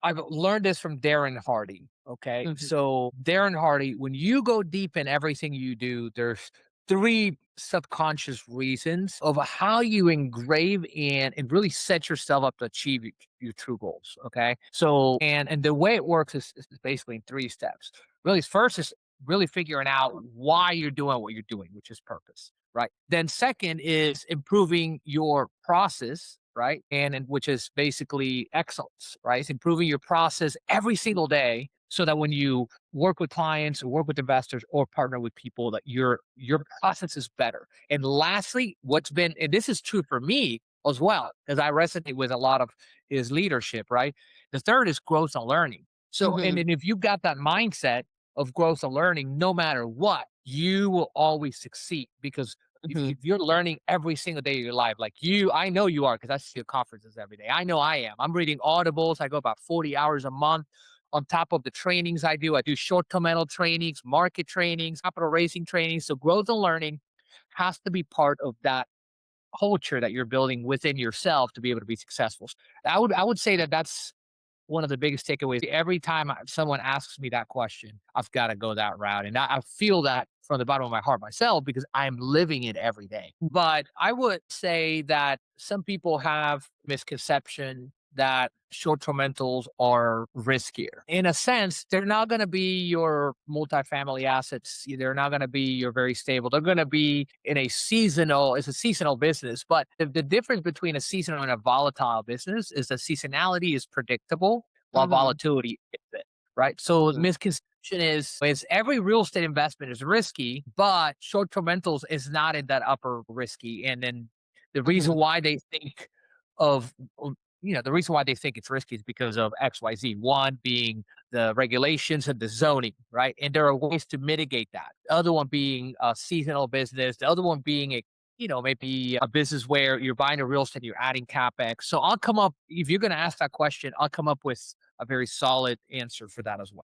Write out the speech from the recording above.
I've learned this from Darren Hardy. Okay. Mhm, So Darren Hardy, when you go deep in everything you do, there's three subconscious reasons of how you engrave and really set yourself up to achieve your true goals. Okay. So and the way it works is basically in three steps. Really, first is really figuring out why you're doing what you're doing, which is purpose. Right. Then second is improving your process, right? And which is basically excellence, right? It's improving your process every single day so that when you work with clients or work with investors or partner with people that your process is better. And lastly, what's been and this is true for me as well, because I resonate with a lot of his leadership, right? The third is growth and learning. So and mhm, then if you've got that mindset of growth and learning, no matter what, you will always succeed because mhm, if you're learning every single day of your life, like you, I know you are because I see your conferences every day. I know I am. I'm reading audibles. I go about 40 hours a month on top of the trainings I do. I do short-term mental trainings, market trainings, capital raising trainings. So growth and learning has to be part of that culture that you're building within yourself to be able to be successful. I would say that that's one of the biggest takeaways. Every time someone asks me that question, I've got to go that route. And I feel that from the bottom of my heart myself because I'm living it every day. But I would say that some people have misconception that short-term rentals are riskier. In a sense, they're not going to be your multifamily assets. They're not going to be your very stable. They're going to be in it's a seasonal business. But the difference between a seasonal and a volatile business is the seasonality is predictable while mhm, volatility isn't, right? So the mhm, misconception is every real estate investment is risky, but short-term rentals is not in that upper risky. And then the reason mhm, why they think of the reason why they think it's risky is because of XYZ. One being the regulations and the zoning, right? And there are ways to mitigate that. The other one being a seasonal business. The other one being maybe a business where you're buying a real estate, you're adding capex. So I'll come up if you're going to ask that question, I'll come up with a very solid answer for that as well.